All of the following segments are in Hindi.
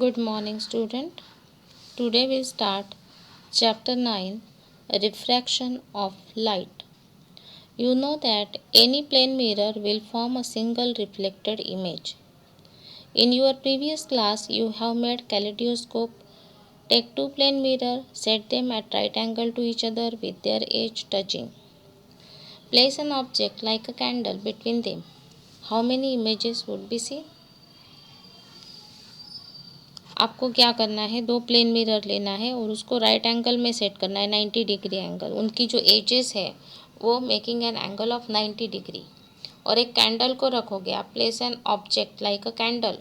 Good morning, student. Today we start chapter 9, Refraction of Light. You know that any plane mirror will form a single reflected image. In your previous class, you have made kaleidoscope. Take two plane mirror, set them at right angle to each other with their edge touching. Place an object like a candle between them. How many images would be seen? आपको क्या करना है, दो प्लेन मिरर लेना है और उसको राइट एंगल में सेट करना है, 90 डिग्री एंगल। उनकी जो एजेस है वो making an angle of 90 degree. और एक कैंडल को रखोगे आप, place an object like a candle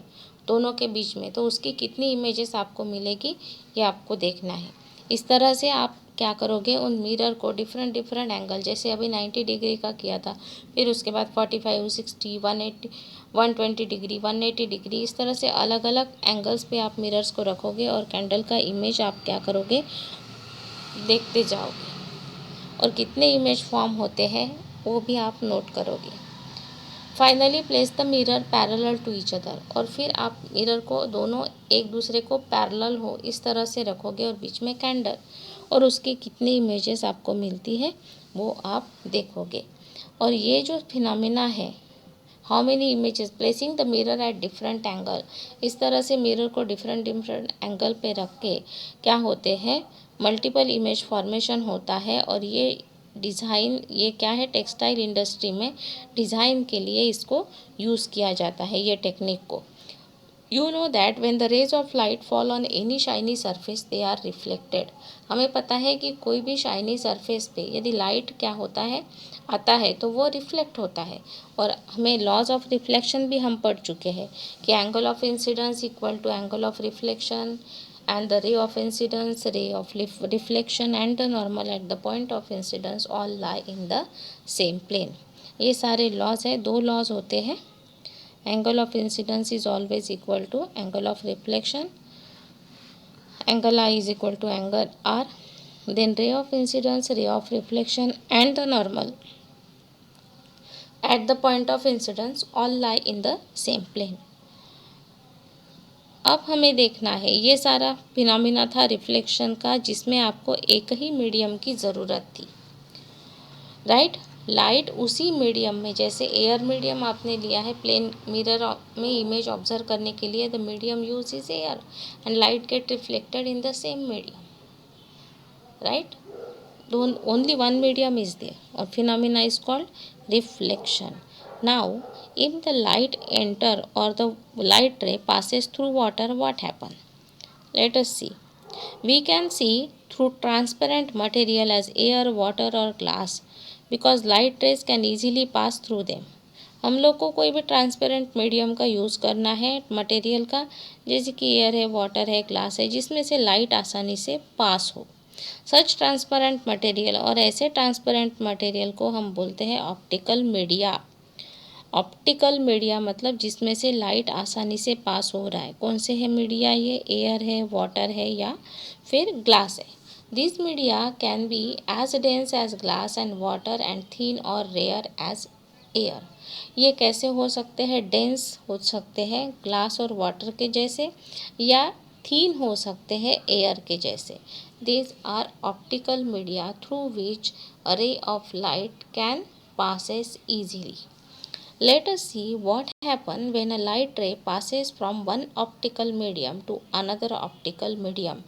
दोनों के बीच में, तो उसकी कितनी इमेजेस आपको मिलेगी ये आपको देखना है। इस तरह से आप क्या करोगे, उन मिरर को डिफरेंट डिफरेंट एंगल, जैसे अभी 90 डिग्री का किया था, फिर उसके बाद 45, 60, 180, 120 डिग्री, 180 डिग्री, इस तरह से अलग अलग एंगल्स पे आप मिरर्स को रखोगे और कैंडल का इमेज आप क्या करोगे, देखते जाओगे। और कितने इमेज फॉर्म होते हैं वो भी आप नोट करोगे। Finally place the mirror parallel to each other, और फिर आप मिरर को दोनों एक दूसरे को पैरेलल हो इस तरह से रखोगे और बीच में कैंडल, और उसकी कितनी इमेजेस आपको मिलती है वो आप देखोगे। और ये जो फिनोमिना है, how many images placing the mirror at different angle, इस तरह से मिरर को डिफरेंट डिफरेंट एंगल पे रख के क्या होते हैं, मल्टीपल इमेज फॉर्मेशन होता है। और ये डिज़ाइन, ये क्या है, टेक्सटाइल इंडस्ट्री में डिज़ाइन के लिए इसको यूज़ किया जाता है, ये टेक्निक को। You know that when the rays of light fall on any shiny surface they are reflected. हमें पता है कि कोई भी शाइनी सरफेस पे यदि लाइट क्या होता है, आता है, तो वो रिफ्लेक्ट होता है। और हमें लॉज ऑफ रिफ्लेक्शन भी हम पढ़ चुके हैं कि angle of incidence equal to angle of reflection, and the ray of incidence, ray of reflection and the normal at the point of incidence all lie in the same plane. ये सारे लॉज है, दो लॉज होते हैं। Angle of incidence is always equal to angle of reflection, angle I is equal to angle R, then ray of incidence, ray of reflection and the normal at the point of incidence all lie in the same plane. अब हमें देखना है, ये सारा फिनोमिना था रिफ्लेक्शन का जिसमें आपको एक ही मीडियम की ज़रूरत थी, राइट। लाइट उसी मीडियम में, जैसे एयर मीडियम आपने लिया है प्लेन मिरर में इमेज ऑब्जर्व करने के लिए, the medium use is air and light get reflected in the same medium, right. Only one medium is there और phenomena is called reflection. Now if the light enter or the light ray passes through water, what happen? Let us see. We can see through transparent material as air, water or glass because light rays can easily pass through them. हम लोग को कोई भी ट्रांसपेरेंट मीडियम का यूज़ करना है, मटेरियल का, जैसे कि एयर है, वाटर है, ग्लास है, जिसमें से लाइट आसानी से पास हो। सच ट्रांसपेरेंट मटेरियल, और ऐसे ट्रांसपेरेंट मटेरियल को हम बोलते हैं ऑप्टिकल मीडिया। ऑप्टिकल मीडिया मतलब जिसमें से लाइट आसानी से पास हो रहा है। कौन से है मीडिया ये, एयर है, वाटर है या फिर ग्लास है। This media can be as dense as glass and water and thin और रेयर एज एयर। ये कैसे हो सकते हैं, डेंस हो सकते हैं ग्लास और वाटर के जैसे, या थिन हो सकते हैं एयर के जैसे। This are optical media through which a ray of light can passes easily. Let us see what happens when a light ray passes from one optical medium to another optical medium.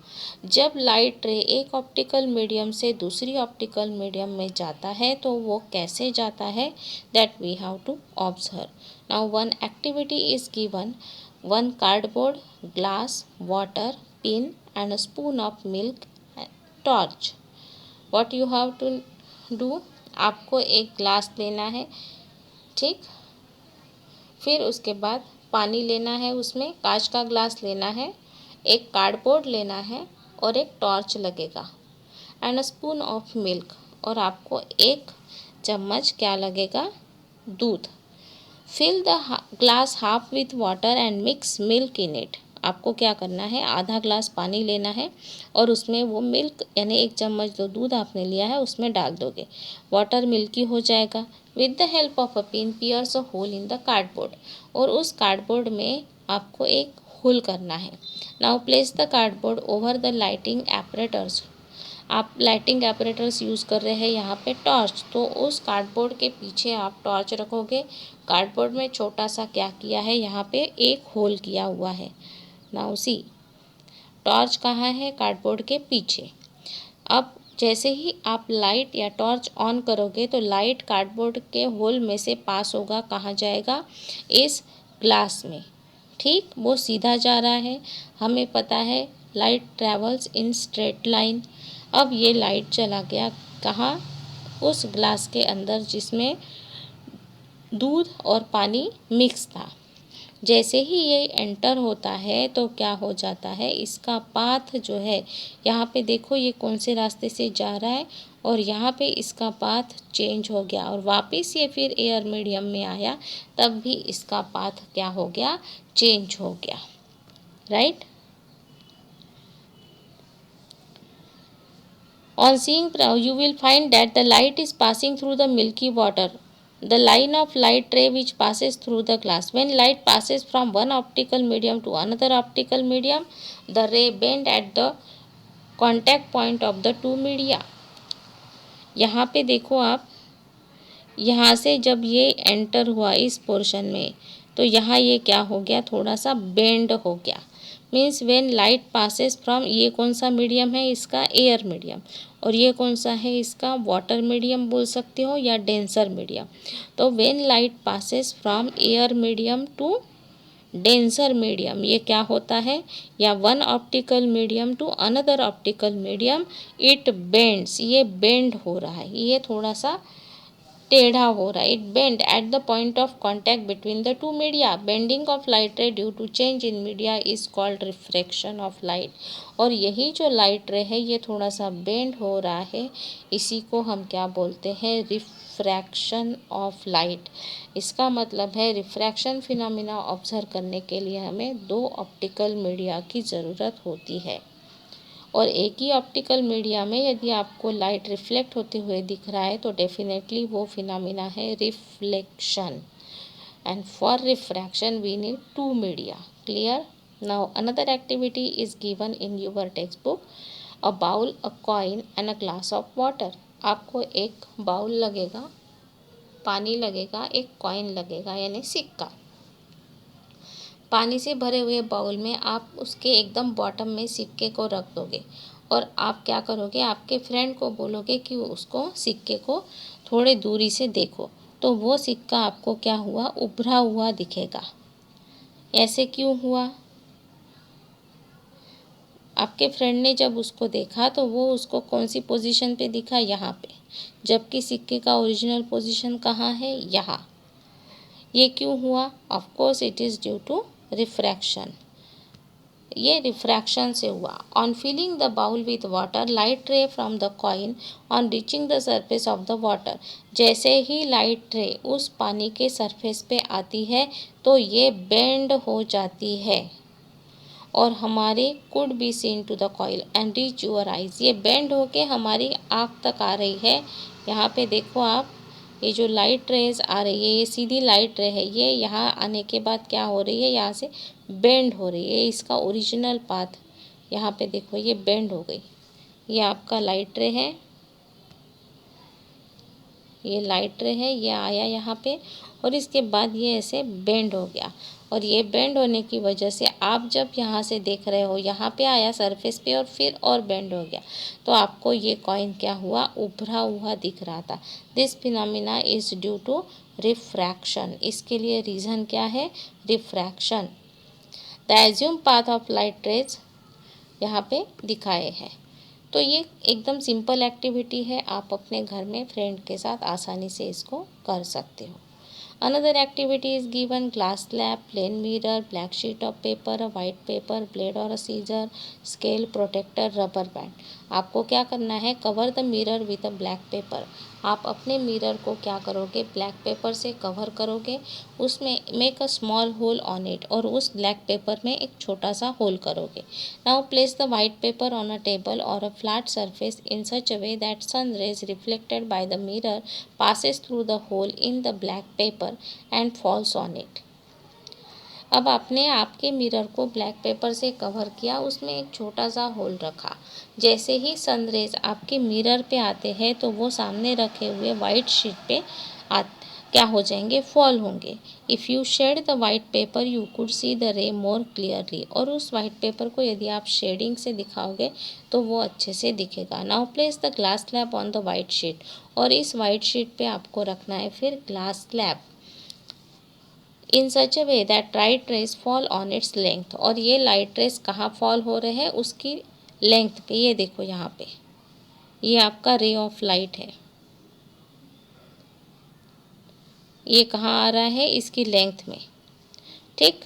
जब लाइट रे एक ऑप्टिकल मीडियम से दूसरी ऑप्टिकल मीडियम में जाता है तो वो कैसे जाता है, that we have to observe. Now one activity is given, one cardboard, glass, water, pin and a spoon of milk, torch. What you have to do, आपको एक ग्लास लेना है, ठीक। फिर उसके बाद पानी लेना है, उसमें कांच का ग्लास लेना है, एक कार्डबोर्ड लेना है और एक टॉर्च लगेगा, and a spoon of milk, और आपको एक चम्मच क्या लगेगा, दूध। Fill the glass half with water and mix milk in it. आपको क्या करना है, आधा ग्लास पानी लेना है और उसमें वो मिल्क यानी एक चम्मच जो दूध आपने लिया है उसमें डाल दोगे। वाटर मिल्की हो जाएगा। With the help of a pin pierce a hole in the cardboard, और उस कार्डबोर्ड में आपको एक होल करना है। Now place the cardboard over the lighting apparatus. आप लाइटिंग एपरेटर्स यूज़ कर रहे हैं यहाँ पे टॉर्च, तो उस कार्डबोर्ड के पीछे आप टॉर्च रखोगे। कार्डबोर्ड में छोटा सा क्या किया है, यहाँ पे एक होल किया हुआ है। नाउ सी, टॉर्च कहाँ है, कार्डबोर्ड के पीछे। अब जैसे ही आप लाइट या टॉर्च ऑन करोगे तो लाइट कार्डबोर्ड के होल में से पास होगा, कहाँ जाएगा, इस ग्लास में। ठीक, वो सीधा जा रहा है, हमें पता है light travels in straight line. अब ये लाइट चला गया कहाँ, उस ग्लास के अंदर जिसमें दूध और पानी मिक्स था। जैसे ही ये एंटर होता है तो क्या हो जाता है, इसका पाथ जो है, यहाँ पे देखो ये कौन से रास्ते से जा रहा है, और यहाँ पे इसका पाथ चेंज हो गया और वापस ये फिर एयर मीडियम में आया, तब भी इसका पाथ क्या हो गया, चेंज हो गया। Right. On seeing you will find that the light is passing through the milky water, the line of light ray which passes through the glass. When light passes from one optical medium to another optical medium, the ray bend at the contact point of the two media. यहाँ पे देखो आप, यहाँ से जब ये एंटर हुआ इस पोर्शन में, तो यहाँ ये क्या हो गया, थोड़ा सा बेंड हो गया। Means when light passes from, ये कौन सा मीडियम है इसका, एयर मीडियम, और ये कौन सा है इसका, वाटर मीडियम बोल सकते हो या डेंसर मीडियम। तो when light passes from air medium to denser medium, ये क्या होता है, या one optical medium to another optical medium, it bends, ये बेंड हो रहा है, ये थोड़ा सा टेढ़ा हो रहा है। It bend at the point of contact between the two media. Bending of light ray due to change in media is called refraction of light. और यही जो लाइट रे है ये थोड़ा सा बेंड हो रहा है, इसी को हम क्या बोलते हैं, रिफ्रैक्शन ऑफ लाइट। इसका मतलब है रिफ्रैक्शन फिनोमिना ऑब्जर्व करने के लिए हमें दो ऑप्टिकल मीडिया की ज़रूरत होती है। और एक ही ऑप्टिकल मीडिया में यदि आपको लाइट रिफ्लेक्ट होते हुए दिख रहा है तो डेफिनेटली वो फिनोमिना है reflection. And for refraction we need two media. Clear. Now another activity is given in your text book, a bowl, a coin and a glass of water. आपको एक बाउल लगेगा, पानी लगेगा, एक कॉइन लगेगा यानी सिक्का। पानी से भरे हुए बाउल में आप उसके एकदम बॉटम में सिक्के को रख दोगे और आप क्या करोगे, आपके फ्रेंड को बोलोगे कि उसको सिक्के को थोड़े दूरी से देखो, तो वो सिक्का आपको क्या हुआ, उभरा हुआ दिखेगा। ऐसे क्यों हुआ, आपके फ्रेंड ने जब उसको देखा तो वो उसको कौन सी पोजीशन पे दिखा, यहाँ पे, जबकि सिक्के का ओरिजिनल पोजीशन कहाँ है, यहाँ। ये क्यों हुआ, of course it is due to refraction. ये रिफ्रैक्शन से हुआ। On filling the bowl with water, light ray from the coin on reaching the surface of the water. जैसे ही लाइट रे उस पानी के सरफेस पे आती है तो ये बेंड हो जाती है और हमारे could be seen to the coin and reach your eyes. ये बेंड होके हमारी आँख तक आ रही है। यहाँ पे देखो आप, ये जो लाइट रेज आ रही है ये सीधी लाइट रे है, ये यहाँ आने के बाद क्या हो रही है, यहाँ से बेंड हो रही है। इसका ओरिजिनल पाथ यहाँ पे देखो, ये बेंड हो गई। ये आपका लाइट रे है, ये लाइट रे है, ये आया यहाँ पे और इसके बाद ये ऐसे बेंड हो गया। और ये बेंड होने की वजह से आप जब यहाँ से देख रहे हो, यहाँ पे आया सरफेस पे और फिर और बेंड हो गया, तो आपको ये कॉइन क्या हुआ, उभरा हुआ दिख रहा था। This phenomena is due to refraction. इसके लिए रीज़न क्या है, refraction. The assume path of light rays यहाँ पे दिखाए हैं। तो ये एकदम सिंपल एक्टिविटी है, आप अपने घर में फ्रेंड के साथ आसानी से इसको कर सकते हो। Another activity is given, glass slab, plane mirror, black sheet of paper, a white paper, blade और a scissor, scale, protractor, rubber band. आपको क्या करना है, cover the mirror with a black paper. आप अपने मिरर को क्या करोगे, ब्लैक पेपर से कवर करोगे, उसमें make a small hole on it, और उस ब्लैक पेपर में एक छोटा सा होल करोगे। Now place the white paper on a table और a flat surface in such a way that sun rays reflected by the mirror passes through the hole in the black paper and falls on it. अब आपने आपके मिरर को ब्लैक पेपर से कवर किया, उसमें एक छोटा सा होल रखा। जैसे ही सनरेज आपके मिरर पे आते हैं तो वो सामने रखे हुए वाइट शीट पे क्या हो जाएंगे, फॉल होंगे। If you shade the white paper you could see the ray more clearly. और उस वाइट पेपर को यदि आप शेडिंग से दिखाओगे तो वो अच्छे से दिखेगा। Now place the glass slab on the white sheet. और इस वाइट शीट पे आपको रखना है फिर glass slab in such A way that light rays fall on its length. और ये लाइट रेज कहाँ फॉल हो रहे हैं, उसकी लेंथ पे। ये देखो यहाँ पे ये आपका रे ऑफ लाइट है, ये कहाँ आ रहा है, इसकी लेंथ में। ठीक।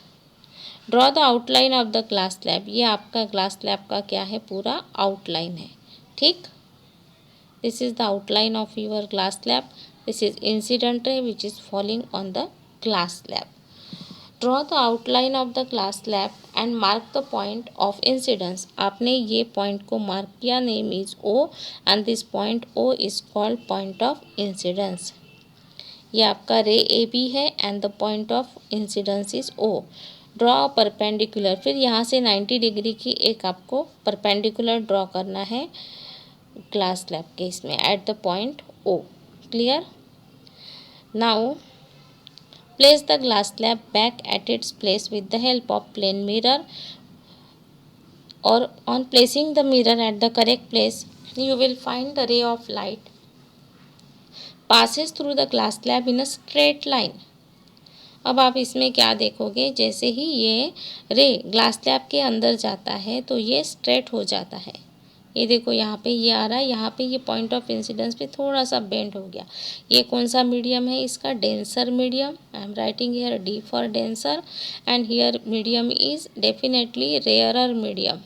Draw the outline of the glass slab. ये आपका ग्लास स्लैब का क्या है, पूरा आउटलाइन है। ठीक। This is the outline of your glass slab. This is incident ray which is falling on the glass slab. Draw the outline of the glass slab and mark the point of incidence. आपने ये पॉइंट को मार्क किया, name is O and this point O is called point of incidence. ये आपका रे ए बी है and the point of incidence is O. Draw perpendicular. फिर यहाँ से 90 डिग्री की एक आपको परपेंडिकुलर ड्रॉ करना है ग्लास स्लैब के इसमें at the point O. Clear. Now place the glass slab back at its place with the help of plane mirror, or on placing the mirror at the correct place you will find the ray of light passes through the glass slab in a straight line. अब आप इसमें क्या देखोगे, जैसे ही ये रे ग्लास स्लैब के अंदर जाता है तो ये स्ट्रेट हो जाता है। ये देखो यहाँ पे ये आ रहा है, यहाँ पे ये पॉइंट ऑफ इंसिडेंस पे थोड़ा सा बेंड हो गया। ये कौन सा मीडियम है, इसका denser medium. I am writing here D for denser and here medium is definitely rarer medium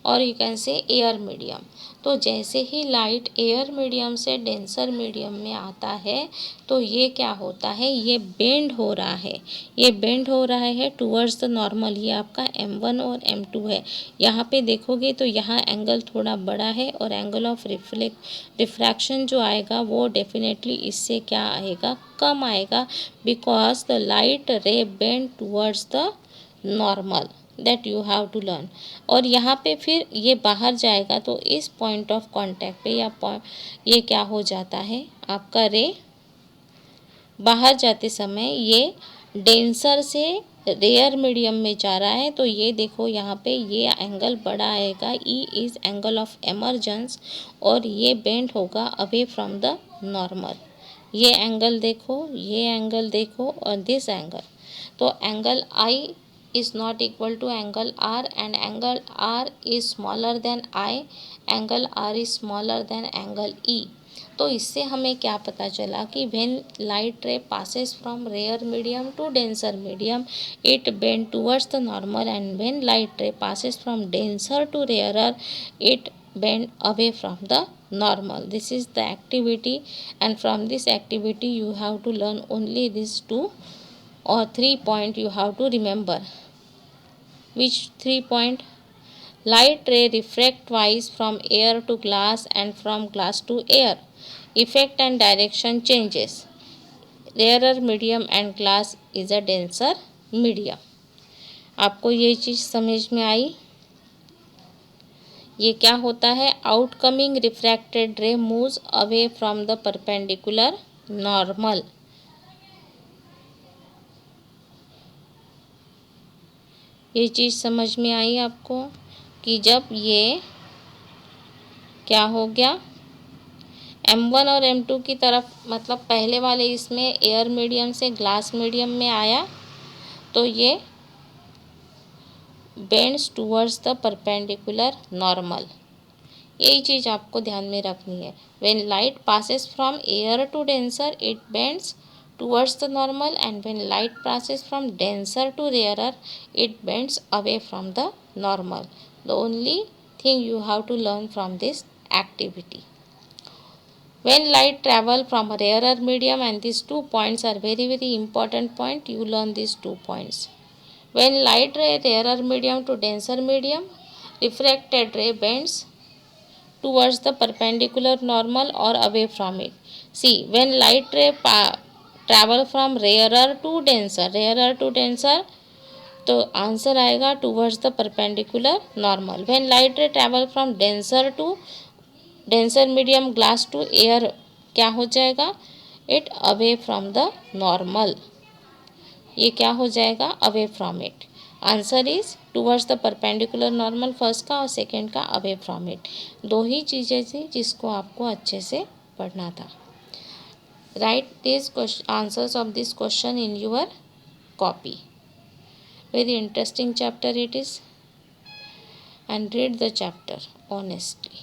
और you can say air medium. तो जैसे ही लाइट एयर मीडियम से डेंसर मीडियम में आता है तो ये क्या होता है, ये बेंड हो रहा है। ये बेंड हो रहा है टूवर्ड्स द नॉर्मल। ये आपका M1 और M2 है। यहाँ पे देखोगे तो यहाँ एंगल थोड़ा बड़ा है और एंगल ऑफ रिफ्रैक्शन जो आएगा वो डेफिनेटली इससे क्या आएगा, कम आएगा, because the light ray bend towards the normal. That you have to learn. और यहाँ पे फिर ये बाहर जाएगा तो इस पॉइंट ऑफ कांटेक्ट पे या ये क्या हो जाता है, आपका रे बाहर जाते समय ये डेंसर से रेयर मीडियम में जा रहा है। तो ये देखो यहाँ पे ये एंगल बड़ा आएगा, E is angle of emergence, और ये बेंड होगा अवे फ्रॉम द नॉर्मल। ये एंगल देखो, ये एंगल देखो और दिस एंगल। तो angle I is not equal to angle R and angle R is smaller than I, angle R is smaller than angle E। तो इससे हमें क्या पता चला कि when light ray passes from rare medium to denser medium it bend towards the normal, and when light ray passes from denser to rarer it bend away from the normal. This is the activity, and from this activity you have to learn only these 2 or 3 points you have to remember. Which 3 point? Light ray refract twice from air to glass and from glass to air. Effect and direction changes. Rarer medium and glass is a denser medium. आपको ये चीज़ समझ में आई? ये क्या होता है, आउटकमिंग रिफ्रैक्टेड रे moves away from the perpendicular normal. ये चीज़ समझ में आई आपको कि जब ये क्या हो गया, M1 और M2 की तरफ, मतलब पहले वाले इसमें एयर मीडियम से ग्लास मीडियम में आया तो ये bends towards the perpendicular normal. यही चीज़ आपको ध्यान में रखनी है। When light passes from air to denser it bends towards the normal, and when light passes from denser to rarer it bends away from the normal. The only thing you have to learn from this activity, when light travel from a rarer medium, and these 2 points are very important point, you learn these 2 points. When light ray rarer medium to denser medium, refracted ray bends towards the perpendicular normal or away from it. See, when light ray travel from rarer to denser तो आंसर आएगा towards the perpendicular normal. When light ray travel from denser medium glass to air, क्या हो जाएगा? It away from the normal. ये क्या हो जाएगा? Away from it. Answer is towards the perpendicular normal, first का और सेकेंड का अवे फ्रॉम इट। दो ही चीज़ें थी जिसको आपको अच्छे से पढ़ना था। Right this answers of this question in your copy. Very interesting chapter it is, and read the chapter honestly.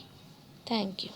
Thank you.